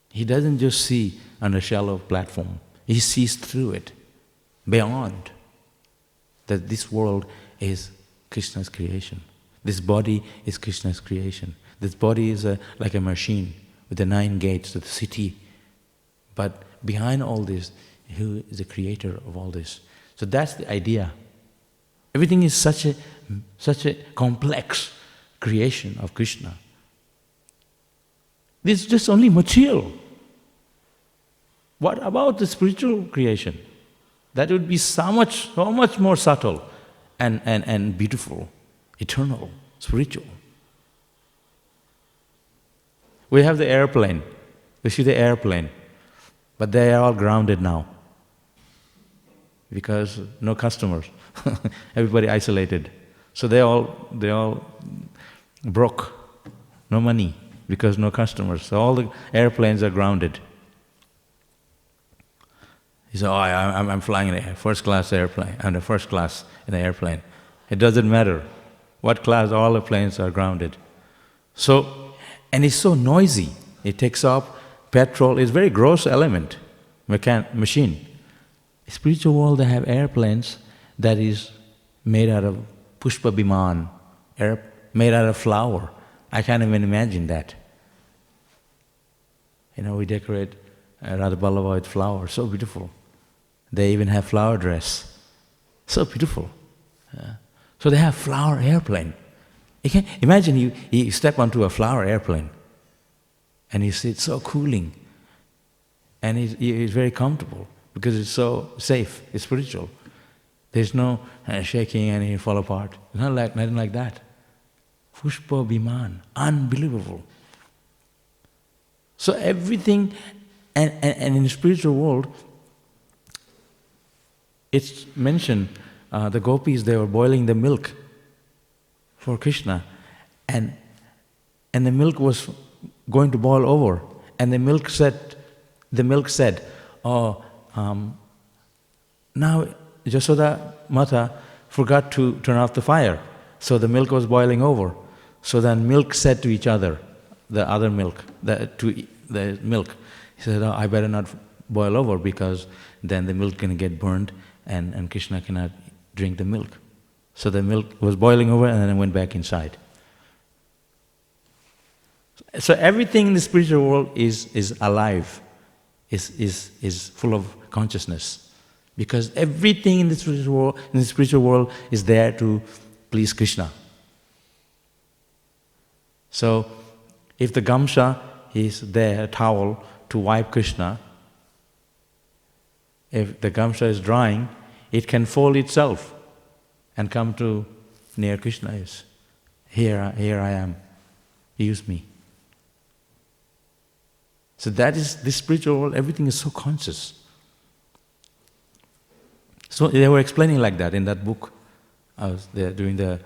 He doesn't just see on a shallow platform. He sees through it, beyond. That this world is Krishna's creation. This body is Krishna's creation. This body is like a machine with the 9 gates of the city. But behind all this, who is the creator of all this? So that's the idea. Everything is such a complex creation of Krishna. This is just only material. What about the spiritual creation? That would be so much more subtle and beautiful, eternal, spiritual. We have the airplane. We see the airplane. But they are all grounded now. Because no customers. Everybody isolated. So they all broke. No money. Because no customers. So all the airplanes are grounded. He said, I'm flying in a first-class airplane. I'm the first class in an airplane. It doesn't matter what class, all the planes are grounded. So, and it's so noisy. It takes off petrol. It's a very gross element, machine. Spiritual world, they have airplanes that is made out of pushpa biman, made out of flower. I can't even imagine that. We decorate Radha Ballabha with flowers, so beautiful. They even have flower dress, so beautiful. So they have flower airplane. You can imagine you step onto a flower airplane and you see it's so cooling and it's very comfortable because it's so safe, it's spiritual. There's no shaking and you fall apart. It's nothing like that. Pushpa Biman, unbelievable. So everything, and in the spiritual world, it's mentioned, the gopis, they were boiling the milk for Krishna, and the milk was going to boil over, and the milk said, now Jasoda Mata forgot to turn off the fire, so the milk was boiling over. So then milk said to each other, the other milk, to the milk, he said, I better not boil over because then the milk can get burned and Krishna cannot drink the milk. So the milk was boiling over and then it went back inside. So everything in the spiritual world is alive, is full of consciousness. Because everything in the spiritual world is there to please Krishna. So if the gamsha is there, a towel, to wipe Krishna, if the gamsha is drying, it can fold itself and come to near Krishna. Is here I am, use me. So that is this spiritual world, everything is so conscious. So they were explaining like that in that book. I was there during the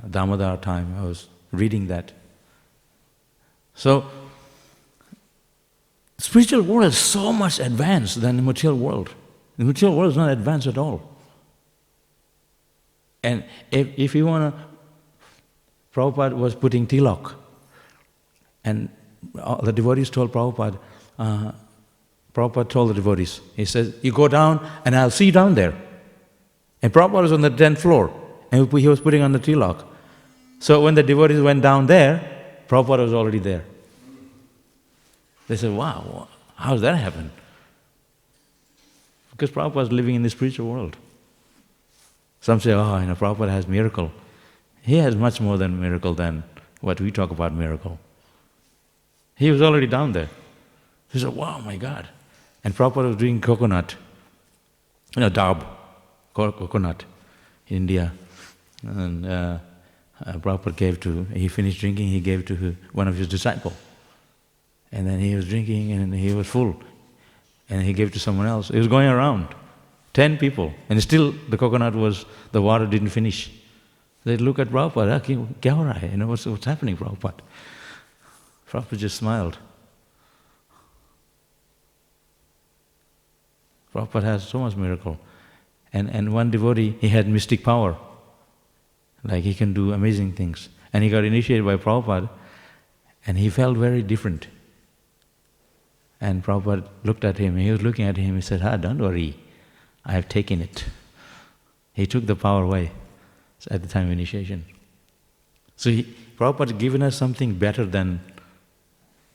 Damodar time, I was reading that. So, spiritual world is so much advanced than the material world. The material world is not advanced at all. And if you want to, Prabhupada was putting tilak, and the devotees told Prabhupada, Prabhupada told the devotees, he says, you go down and I'll see you down there. And Prabhupada was on the 10th floor, and he was putting on the tilak. So when the devotees went down there, Prabhupada was already there. They said, wow, how does that happen? Because Prabhupada was living in the spiritual world. Some say, Prabhupada has miracle. He has much more than miracle than what we talk about miracle. He was already down there. He said, wow, my God. And Prabhupada was doing coconut, dab, coconut in India. And Prabhupada he finished drinking, he gave to one of his disciples. And then he was drinking and he was full. And he gave to someone else. It was going around, 10 people. And still the water didn't finish. They look at Prabhupada, kya ho raha hai? What's happening, Prabhupada? Prabhupada just smiled. Prabhupada has so much miracle. And one devotee, he had mystic power. Like he can do amazing things. And he got initiated by Prabhupada, and he felt very different. And Prabhupada looked at him, he was looking at him, he said, don't worry, I have taken it. He took the power away at the time of initiation. So Prabhupada has given us something better than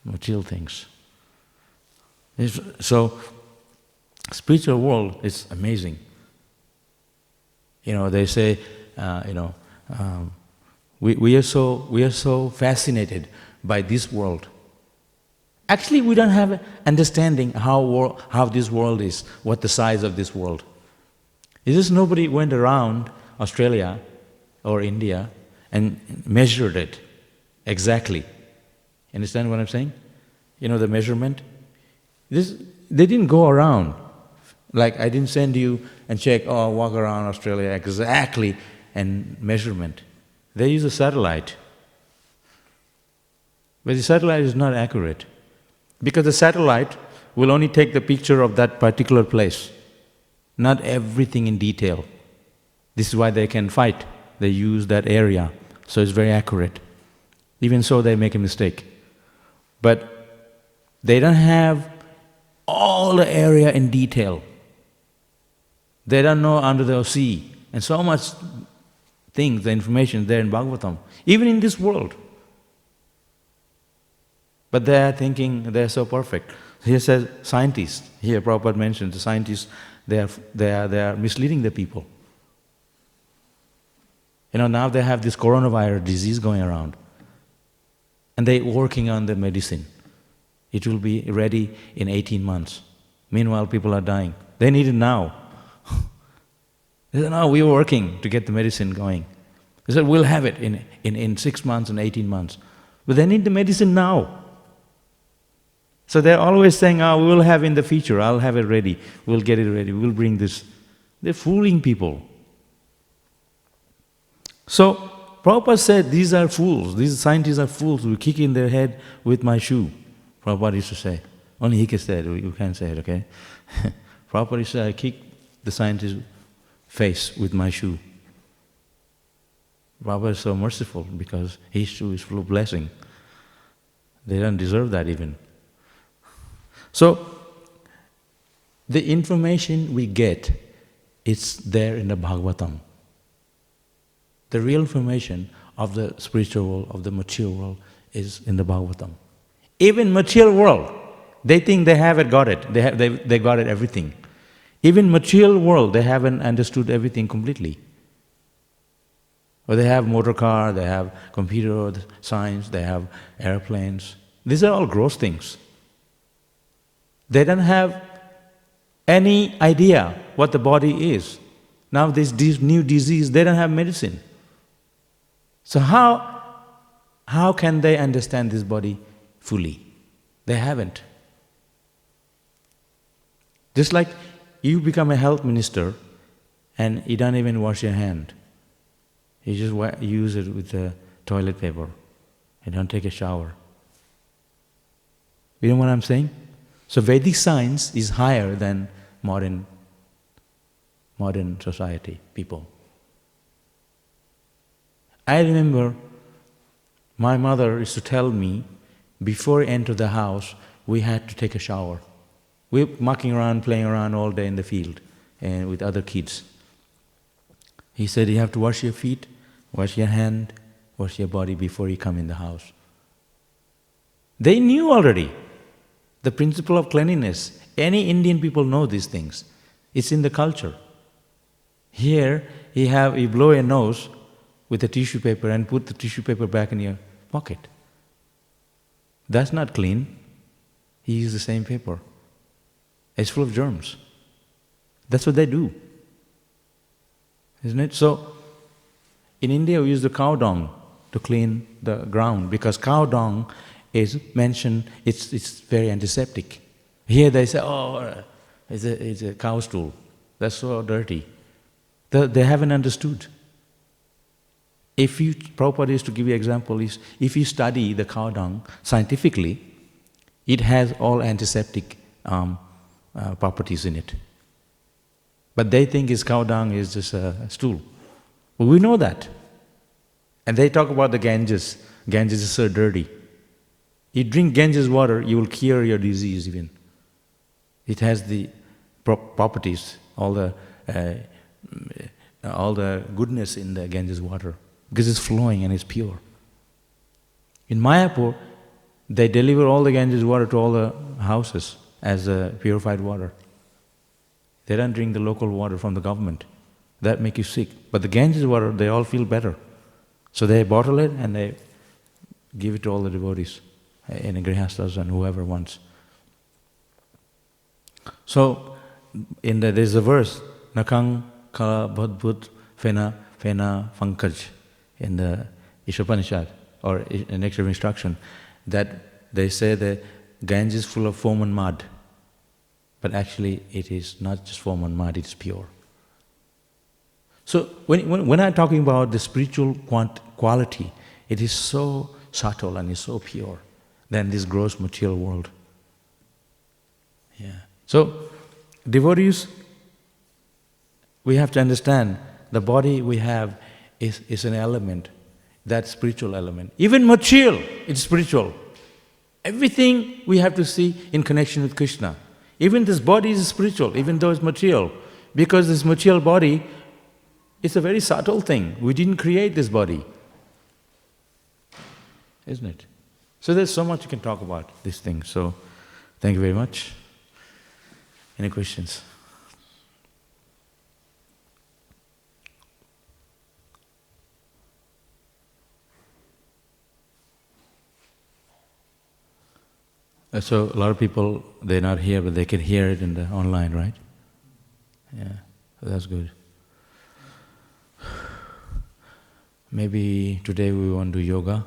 material things. So, spiritual world is amazing. They say, we are so fascinated by this world. Actually, we don't have understanding how this world is, what the size of this world. It's just nobody went around Australia or India and measured it exactly. Understand what I'm saying? The measurement? They didn't go around. Like I didn't send you and check, walk around Australia exactly and measurement. They use a satellite. But the satellite is not accurate. Because the satellite will only take the picture of that particular place, not everything in detail. This is why they can fight. They use that area, so it's very accurate. Even so, they make a mistake. But they don't have all the area in detail. They don't know under the sea, and so much things, the information there in Bhagavatam, even in this world. But they are thinking they are so perfect. Here says scientists. Here Prabhupada mentioned the scientists. They are misleading the people. Now they have this coronavirus disease going around, and they are working on the medicine. It will be ready in 18 months. Meanwhile, people are dying. They need it now. They said, no, we are working to get the medicine going. They said, we'll have it in 6 months and 18 months. But they need the medicine now. So they're always saying, we will have in the future, I'll have it ready, we'll get it ready, we'll bring this. They're fooling people. So Prabhupada said, these are fools, these scientists are fools who kick in their head with my shoe. Prabhupada used to say. Only he can say it, you can't say it, okay? Prabhupada used to say, I kick the scientist's face with my shoe. Prabhupada is so merciful because his shoe is full of blessing. They don't deserve that even. So, the information we get, it's there in the Bhagavatam. The real information of the spiritual world, of the material world, is in the Bhagavatam. Even material world, they think they have got it. They got it everything. Even material world, they haven't understood everything completely. Or they have motor car, they have computer science, they have airplanes. These are all gross things. They don't have any idea what the body is. Now this new disease, they don't have medicine. So how can they understand this body fully? They haven't. Just like you become a health minister and you don't even wash your hand. You just use it with the toilet paper. You don't take a shower. You know what I'm saying? So Vedic science is higher than modern society, people. I remember my mother used to tell me, before we enter the house, we had to take a shower. We were mucking around, playing around all day in the field and with other kids. He said you have to wash your feet, wash your hand, wash your body before you come in the house. They knew already the principle of cleanliness. Any Indian people know these things. It's in the culture. Here, you blow your nose with a tissue paper and put the tissue paper back in your pocket. That's not clean. He used the same paper. It's full of germs. That's what they do. Isn't it? So, in India we use the cow dung to clean the ground because cow dung is mentioned, it's very antiseptic. Here they say, oh, it's a cow stool. That's so dirty. They haven't understood. Prabhupada used to give you example, if you study the cow dung scientifically, it has all antiseptic properties in it. But they think cow dung is just a stool. Well, we know that. And they talk about the Ganges. Ganges is so dirty. You drink Ganges water, you will cure your disease even. It has the properties, all the goodness in the Ganges water, because it's flowing and it's pure. In Mayapur, they deliver all the Ganges water to all the houses as purified water. They don't drink the local water from the government. That makes you sick. But the Ganges water, they all feel better. So they bottle it and they give it to all the devotees in the grihasthas and whoever wants. So there's a verse, Nakang Kala Bhadbhut Fena Pankaj in the Ishopanishad, or in next instruction, that they say the Ganges is full of foam and mud. But actually it is not just foam and mud, it's pure. So when I'm talking about the spiritual quality, it is so subtle and it's so pure than this gross material world. Yeah. So devotees, we have to understand the body we have is an element, that spiritual element. Even material, it's spiritual. Everything we have to see in connection with Krishna. Even this body is spiritual, even though it's material. Because this material body is a very subtle thing. We didn't create this body. Isn't it? So there's so much you can talk about these things. So, thank you very much. Any questions? So a lot of people, they're not here, but they can hear it in the online, right? Yeah, that's good. Maybe today we want to do yoga,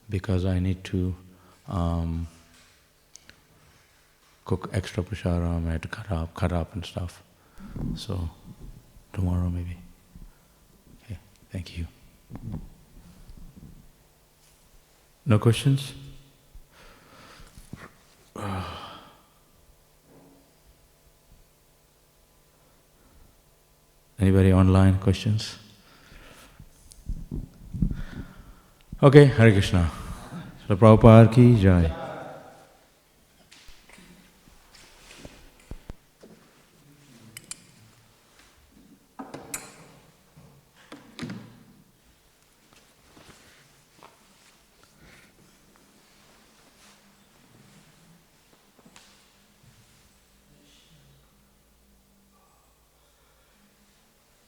because I need to cook extra prasadam, I had to cut up and stuff. So tomorrow maybe. Okay, thank you. No questions? Anybody online questions? Okay, Hare Krishna. So Prabhupada ki jai.